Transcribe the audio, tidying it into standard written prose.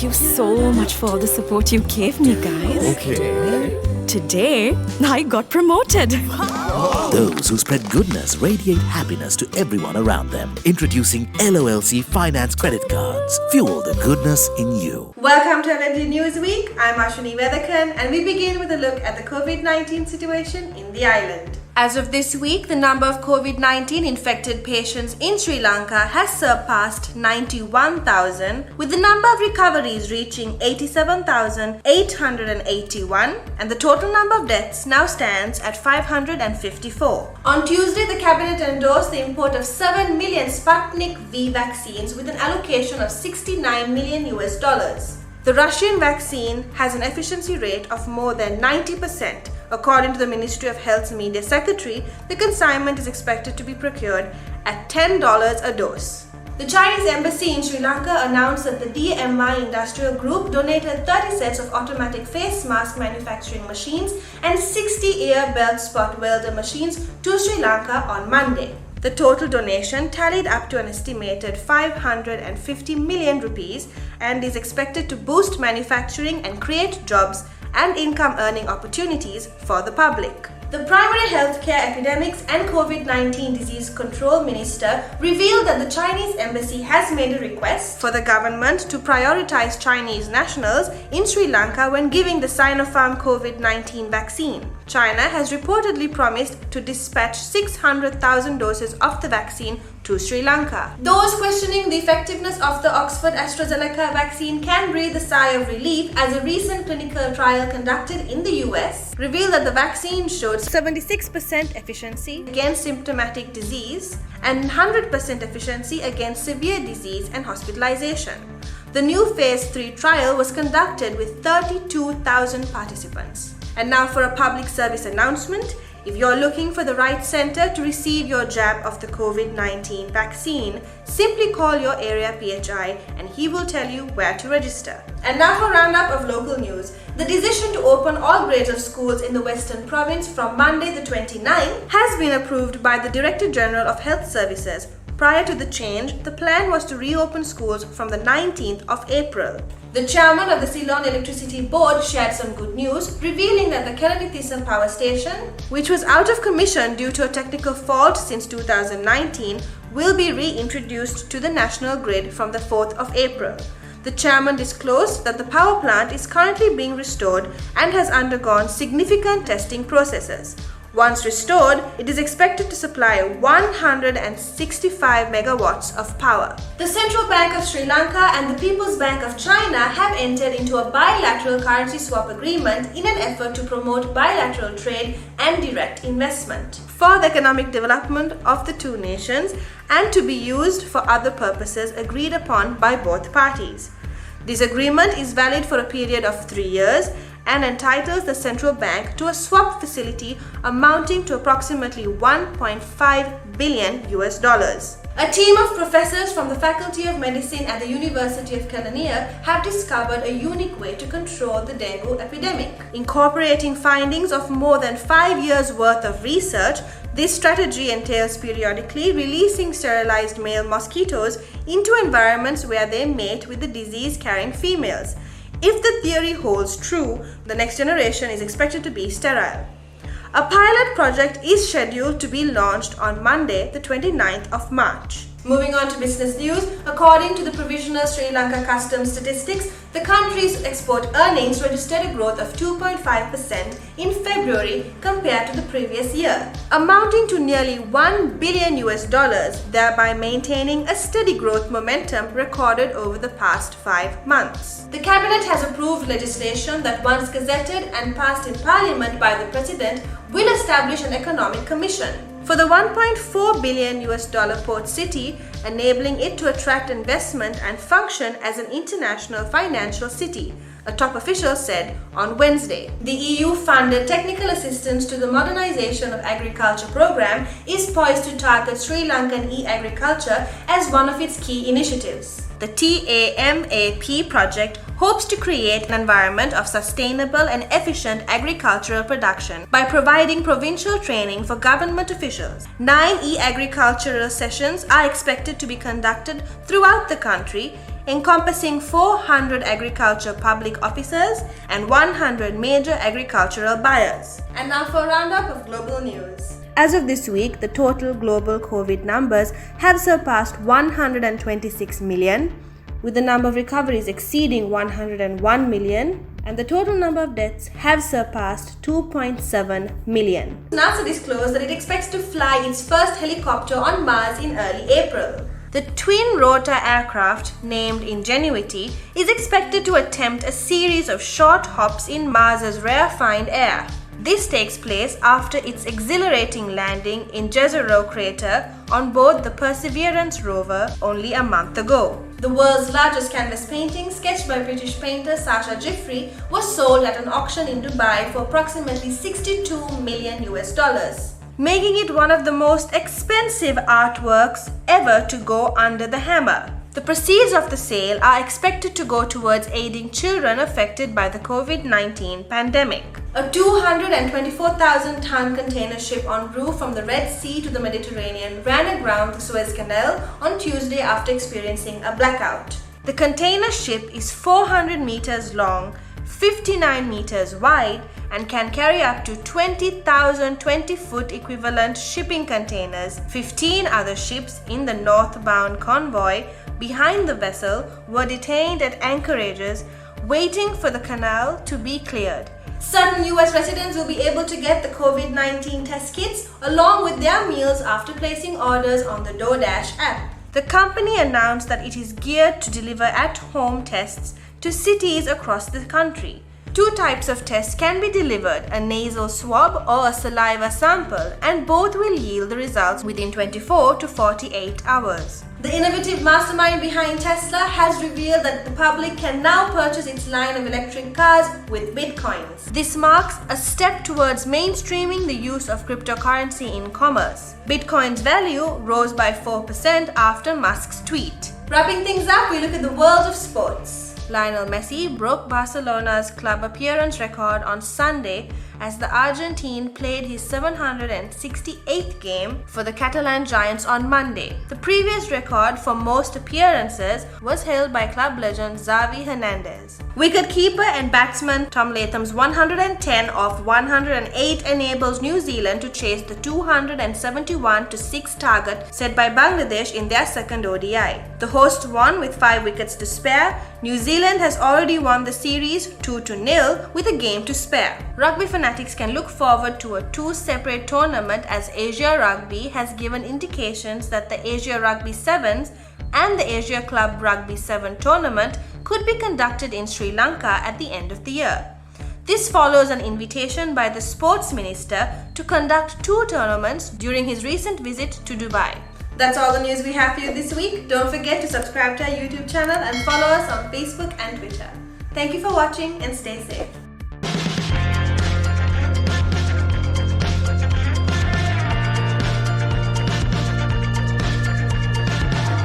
you so much for all the support you gave me, guys. Okay. Today, I got promoted. Those who spread goodness radiate happiness to everyone around them. Introducing LOLC Finance Credit Cards. Fuel the goodness in you. Welcome to LND Newsweek. I'm Ashwini Vedhakan, and we begin with a look at the COVID-19 situation in the island. As of this week, the number of COVID-19 infected patients in Sri Lanka has surpassed 91,000, with the number of recoveries reaching 87,881, and the total number of deaths now stands at 554. On Tuesday, the cabinet endorsed the import of 7 million Sputnik V vaccines with an allocation of $69 million. The Russian vaccine has an efficiency rate of more than 90%. According to the Ministry of Health's media secretary, the consignment is expected to be procured at $10 a dose. The Chinese embassy in Sri Lanka announced that the DMI Industrial Group donated 30 sets of automatic face mask manufacturing machines and 60 air belt spot welder machines to Sri Lanka on Monday. The total donation tallied up to an estimated 550 million rupees and is expected to boost manufacturing and create jobs and income earning opportunities for the public. The Primary Healthcare Epidemics and COVID-19 Disease Control Minister revealed that the Chinese embassy has made a request for the government to prioritize Chinese nationals in Sri Lanka when giving the Sinopharm COVID-19 vaccine. China has reportedly promised to dispatch 600,000 doses of the vaccine to Sri Lanka. Those questioning the effectiveness of the Oxford AstraZeneca vaccine can breathe a sigh of relief, as a recent clinical trial conducted in the US revealed that the vaccine showed 76% efficiency against symptomatic disease and 100% efficiency against severe disease and hospitalization. The new phase 3 trial was conducted with 32,000 participants. And now for a public service announcement. If you're looking for the right center to receive your jab of the COVID-19 vaccine, simply call your area PHI and he will tell you where to register. And now for a roundup of local news. The decision to open all grades of schools in the Western Province from Monday the 29th has been approved by the Director General of Health Services. Prior to the change, the plan was to reopen schools from the 19th of April. The chairman of the Ceylon Electricity Board shared some good news, revealing that the Kelanitisam power station, which was out of commission due to a technical fault since 2019, will be reintroduced to the national grid from the 4th of April. The chairman disclosed that the power plant is currently being restored and has undergone significant testing processes. Once restored, it is expected to supply 165 megawatts of power. The Central Bank of Sri Lanka and the People's Bank of China have entered into a bilateral currency swap agreement in an effort to promote bilateral trade and direct investment for the economic development of the two nations and to be used for other purposes agreed upon by both parties. This agreement is valid for a period of 3 years and entitles the central bank to a swap facility amounting to approximately $1.5 billion. A team of professors from the Faculty of Medicine at the University of Kelaniya have discovered a unique way to control the dengue epidemic. Incorporating findings of more than 5 years' worth of research, this strategy entails periodically releasing sterilized male mosquitoes into environments where they mate with the disease-carrying females. If the theory holds true, the next generation is expected to be sterile. A pilot project is scheduled to be launched on Monday, the 29th of March. Moving on to business news, according to the provisional Sri Lanka Customs statistics, the country's export earnings registered a growth of 2.5% in February compared to the previous year, amounting to nearly $1 billion, thereby maintaining a steady growth momentum recorded over the past 5 months. The cabinet has approved legislation that, once gazetted and passed in Parliament by the President, will establish an economic commission for the $1.4 billion port city, enabling it to attract investment and function as an international financial city, a top official said on Wednesday. The EU-funded technical assistance to the modernization of agriculture program is poised to target Sri Lankan e-agriculture as one of its key initiatives. The TAMAP project hopes to create an environment of sustainable and efficient agricultural production by providing provincial training for government officials. 9 e-agricultural sessions are expected to be conducted throughout the country, encompassing 400 agriculture public officers and 100 major agricultural buyers. And now for a roundup of global news. As of this week, the total global COVID numbers have surpassed 126 million, with the number of recoveries exceeding 101 million, and the total number of deaths have surpassed 2.7 million. NASA disclosed that it expects to fly its first helicopter on Mars in early April. The twin-rotor aircraft, named Ingenuity, is expected to attempt a series of short hops in Mars's rarefied air. This takes place after its exhilarating landing in Jezero crater on board the Perseverance rover only a month ago. The world's largest canvas painting, sketched by British painter Sasha Jeffrey, was sold at an auction in Dubai for approximately $62 million, making it one of the most expensive artworks ever to go under the hammer. The proceeds of the sale are expected to go towards aiding children affected by the COVID-19 pandemic. A 224,000-ton container ship en route from the Red Sea to the Mediterranean ran aground the Suez Canal on Tuesday after experiencing a blackout. The container ship is 400 meters long, 59 meters wide, and can carry up to 20,000 20-foot equivalent shipping containers. 15 other ships in the northbound convoy behind the vessel were detained at anchorages, waiting for the canal to be cleared. Certain US residents will be able to get the COVID-19 test kits along with their meals after placing orders on the DoorDash app. The company announced that it is geared to deliver at-home tests to cities across the country. 2 types of tests can be delivered, a nasal swab or a saliva sample, and both will yield the results within 24 to 48 hours. The innovative mastermind behind Tesla has revealed that the public can now purchase its line of electric cars with bitcoins. This marks a step towards mainstreaming the use of cryptocurrency in commerce. Bitcoin's value rose by 4% after Musk's tweet. Wrapping things up, we look at the world of sports. Lionel Messi broke Barcelona's club appearance record on Sunday as the Argentine played his 768th game for the Catalan Giants on Monday. The previous record for most appearances was held by club legend Xavi Hernandez. Wicketkeeper and batsman Tom Latham's 110 off 108 enables New Zealand to chase the 271-6 target set by Bangladesh in their second ODI. The hosts won with 5 wickets to spare. New Zealand has already won the series 2-0 with a game to spare. Rugby fanatics can look forward to a 2 separate tournament as Asia Rugby has given indications that the Asia Rugby Sevens and the Asia Club Rugby 7 tournament could be conducted in Sri Lanka at the end of the year. This follows an invitation by the Sports Minister to conduct 2 tournaments during his recent visit to Dubai. That's all the news we have for you this week. Don't forget to subscribe to our YouTube channel and follow us on Facebook and Twitter. Thank you for watching and stay safe.